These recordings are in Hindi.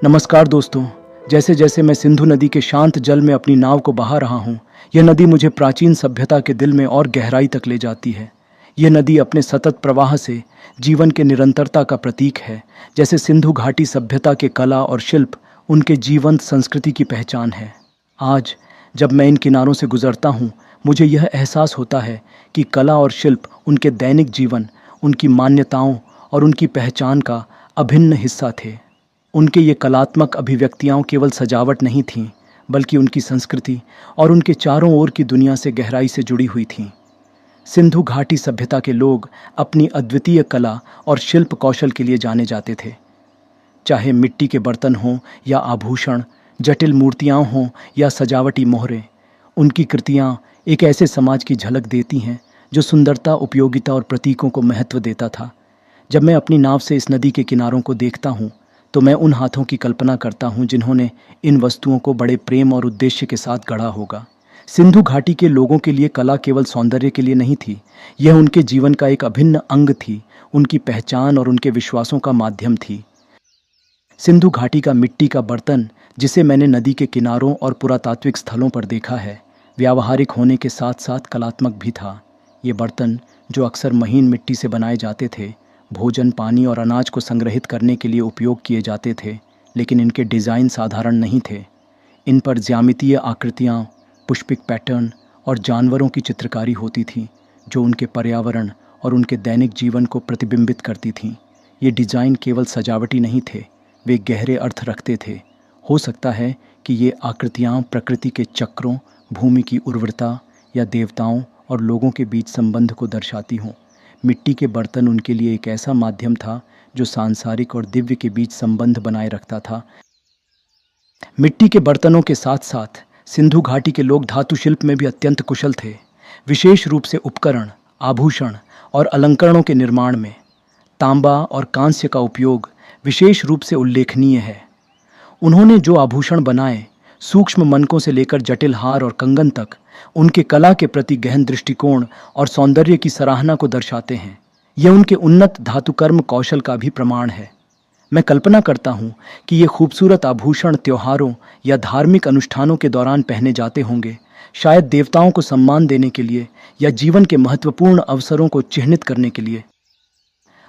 नमस्कार दोस्तों। जैसे जैसे मैं सिंधु नदी के शांत जल में अपनी नाव को बहा रहा हूँ, यह नदी मुझे प्राचीन सभ्यता के दिल में और गहराई तक ले जाती है। यह नदी अपने सतत प्रवाह से जीवन के निरंतरता का प्रतीक है। जैसे सिंधु घाटी सभ्यता के कला और शिल्प उनके जीवंत संस्कृति की पहचान है। आज जब मैं इन किनारों से गुजरता हूँ, मुझे यह एहसास होता है कि कला और शिल्प उनके दैनिक जीवन, उनकी मान्यताओं और उनकी पहचान का अभिन्न हिस्सा थे। उनके ये कलात्मक अभिव्यक्तियाँ केवल सजावट नहीं थीं, बल्कि उनकी संस्कृति और उनके चारों ओर की दुनिया से गहराई से जुड़ी हुई थीं। सिंधु घाटी सभ्यता के लोग अपनी अद्वितीय कला और शिल्प कौशल के लिए जाने जाते थे। चाहे मिट्टी के बर्तन हों या आभूषण, जटिल मूर्तियाँ हों या सजावटी मोहरें, उनकी कृतियाँ एक ऐसे समाज की झलक देती हैं जो सुंदरता, उपयोगिता और प्रतीकों को महत्व देता था। जब मैं अपनी नाव से इस नदी के किनारों को देखता हूँ, तो मैं उन हाथों की कल्पना करता हूँ जिन्होंने इन वस्तुओं को बड़े प्रेम और उद्देश्य के साथ गढ़ा होगा। सिंधु घाटी के लोगों के लिए कला केवल सौंदर्य के लिए नहीं थी, यह उनके जीवन का एक अभिन्न अंग थी, उनकी पहचान और उनके विश्वासों का माध्यम थी। सिंधु घाटी का मिट्टी का बर्तन, जिसे मैंने नदी के किनारों और पुरातात्विक स्थलों पर देखा है, व्यावहारिक होने के साथ साथ कलात्मक भी था। ये बर्तन, जो अक्सर महीन मिट्टी से बनाए जाते थे, भोजन, पानी और अनाज को संग्रहित करने के लिए उपयोग किए जाते थे, लेकिन इनके डिज़ाइन साधारण नहीं थे। इन पर ज्यामितीय आकृतियाँ, पुष्पिक पैटर्न और जानवरों की चित्रकारी होती थी, जो उनके पर्यावरण और उनके दैनिक जीवन को प्रतिबिंबित करती थीं। ये डिज़ाइन केवल सजावटी नहीं थे, वे गहरे अर्थ रखते थे। हो सकता है कि ये आकृतियाँ प्रकृति के चक्रों, भूमि की उर्वरता या देवताओं और लोगों के बीच संबंध को दर्शाती हों। मिट्टी के बर्तन उनके लिए एक ऐसा माध्यम था जो सांसारिक और दिव्य के बीच संबंध बनाए रखता था। मिट्टी के बर्तनों के साथ साथ सिंधु घाटी के लोग धातु शिल्प में भी अत्यंत कुशल थे। विशेष रूप से उपकरण, आभूषण और अलंकरणों के निर्माण में तांबा और कांस्य का उपयोग विशेष रूप से उल्लेखनीय है। उन्होंने जो आभूषण बनाए, सूक्ष्म मनकों से लेकर जटिल हार और कंगन तक, उनके कला के प्रति गहन दृष्टिकोण और सौंदर्य की सराहना को दर्शाते हैं। यह उनके उन्नत धातुकर्म कौशल का भी प्रमाण है। मैं कल्पना करता हूँ कि ये खूबसूरत आभूषण त्योहारों या धार्मिक अनुष्ठानों के दौरान पहने जाते होंगे, शायद देवताओं को सम्मान देने के लिए या जीवन के महत्वपूर्ण अवसरों को चिह्नित करने के लिए।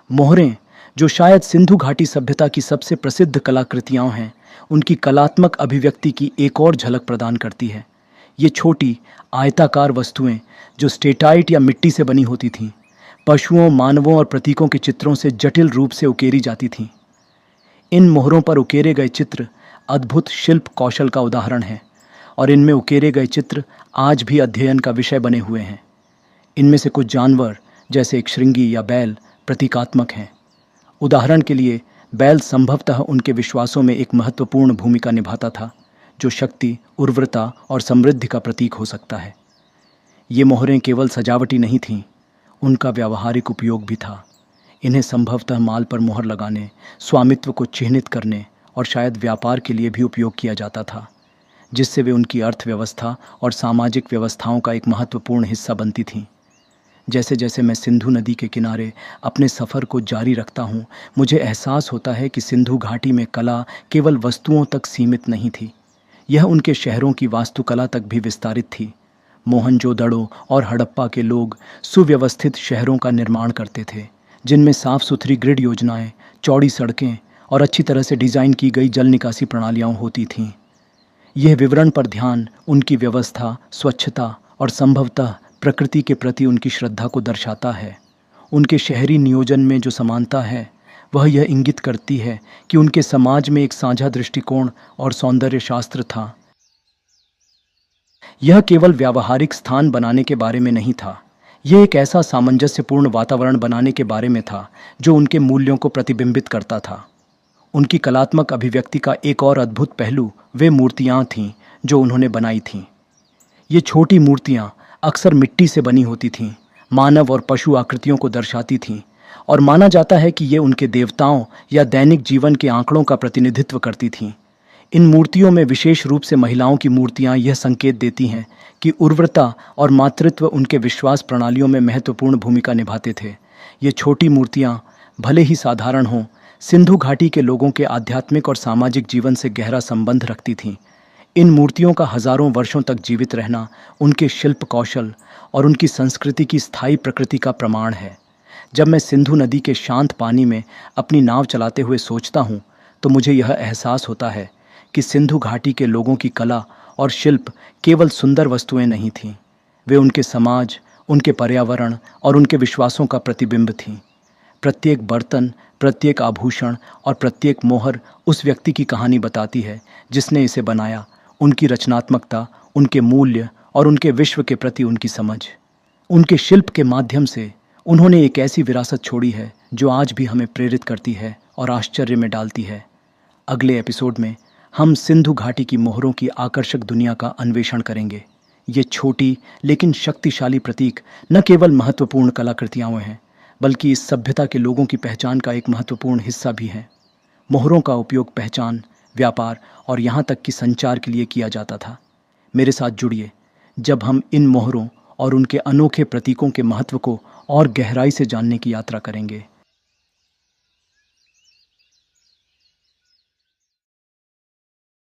मोहरें, जो शायद सिंधु घाटी सभ्यता की सबसे प्रसिद्ध कलाकृतियाँ हैं, उनकी कलात्मक अभिव्यक्ति की एक और झलक प्रदान करती है। ये छोटी आयताकार वस्तुएं, जो स्टेटाइट या मिट्टी से बनी होती थीं, पशुओं, मानवों और प्रतीकों के चित्रों से जटिल रूप से उकेरी जाती थीं। इन मोहरों पर उकेरे गए चित्र अद्भुत शिल्प कौशल का उदाहरण हैं, और इनमें उकेरे गए चित्र आज भी अध्ययन का विषय बने हुए हैं। इनमें से कुछ जानवर, जैसे एक श्रृंगी या बैल, प्रतीकात्मक हैं। उदाहरण के लिए, बैल संभवतः उनके विश्वासों में एक महत्वपूर्ण भूमिका निभाता था, जो शक्ति, उर्वरता और समृद्धि का प्रतीक हो सकता है। ये मोहरें केवल सजावटी नहीं थीं, उनका व्यावहारिक उपयोग भी था। इन्हें संभवतः माल पर मोहर लगाने, स्वामित्व को चिह्नित करने और शायद व्यापार के लिए भी उपयोग किया जाता था, जिससे वे उनकी अर्थव्यवस्था और सामाजिक व्यवस्थाओं का एक महत्वपूर्ण हिस्सा बनती थीं। जैसे जैसे मैं सिंधु नदी के किनारे अपने सफ़र को जारी रखता हूँ, मुझे एहसास होता है कि सिंधु घाटी में कला केवल वस्तुओं तक सीमित नहीं थी, यह उनके शहरों की वास्तुकला तक भी विस्तारित थी। मोहनजोदड़ो और हड़प्पा के लोग सुव्यवस्थित शहरों का निर्माण करते थे, जिनमें साफ सुथरी ग्रिड योजनाएं, चौड़ी सड़कें और अच्छी तरह से डिज़ाइन की गई जल निकासी प्रणालियाँ होती थीं। यह विवरण पर ध्यान उनकी व्यवस्था, स्वच्छता और संभवतः प्रकृति के प्रति उनकी श्रद्धा को दर्शाता है। उनके शहरी नियोजन में जो समानता है, वह यह इंगित करती है कि उनके समाज में एक साझा दृष्टिकोण और सौंदर्य शास्त्र था। यह केवल व्यावहारिक स्थान बनाने के बारे में नहीं था, यह एक ऐसा सामंजस्यपूर्ण वातावरण बनाने के बारे में था जो उनके मूल्यों को प्रतिबिंबित करता था। उनकी कलात्मक अभिव्यक्ति का एक और अद्भुत पहलू वे मूर्तियाँ थीं जो उन्होंने बनाई थीं। ये छोटी मूर्तियाँ अक्सर मिट्टी से बनी होती थीं, मानव और पशु आकृतियों को दर्शाती थीं, और माना जाता है कि ये उनके देवताओं या दैनिक जीवन के आंकड़ों का प्रतिनिधित्व करती थीं। इन मूर्तियों में विशेष रूप से महिलाओं की मूर्तियां यह संकेत देती हैं कि उर्वरता और मातृत्व उनके विश्वास प्रणालियों में महत्वपूर्ण भूमिका निभाते थे। ये छोटी मूर्तियां भले ही साधारण हों, सिंधु घाटी के लोगों के आध्यात्मिक और सामाजिक जीवन से गहरा संबंध रखती थीं। इन मूर्तियों का हजारों वर्षों तक जीवित रहना उनके शिल्प कौशल और उनकी संस्कृति की स्थायी प्रकृति का प्रमाण है। जब मैं सिंधु नदी के शांत पानी में अपनी नाव चलाते हुए सोचता हूँ, तो मुझे यह एहसास होता है कि सिंधु घाटी के लोगों की कला और शिल्प केवल सुंदर वस्तुएं नहीं थीं, वे उनके समाज, उनके पर्यावरण और उनके विश्वासों का प्रतिबिंब थीं। प्रत्येक बर्तन, प्रत्येक आभूषण और प्रत्येक मोहर उस व्यक्ति की कहानी बताती है जिसने इसे बनाया, उनकी रचनात्मकता, उनके मूल्य और उनके विश्व के प्रति उनकी समझ। उनके शिल्प के माध्यम से उन्होंने एक ऐसी विरासत छोड़ी है जो आज भी हमें प्रेरित करती है और आश्चर्य में डालती है। अगले एपिसोड में हम सिंधु घाटी की मोहरों की आकर्षक दुनिया का अन्वेषण करेंगे। ये छोटी लेकिन शक्तिशाली प्रतीक न केवल महत्वपूर्ण कलाकृतियाँ हैं, बल्कि इस सभ्यता के लोगों की पहचान का एक महत्वपूर्ण हिस्सा भी हैं। मोहरों का उपयोग पहचान, व्यापार और यहाँ तक कि संचार के लिए किया जाता था। मेरे साथ जुड़िए जब हम इन मोहरों और उनके अनोखे प्रतीकों के महत्व को और गहराई से जानने की यात्रा करेंगे।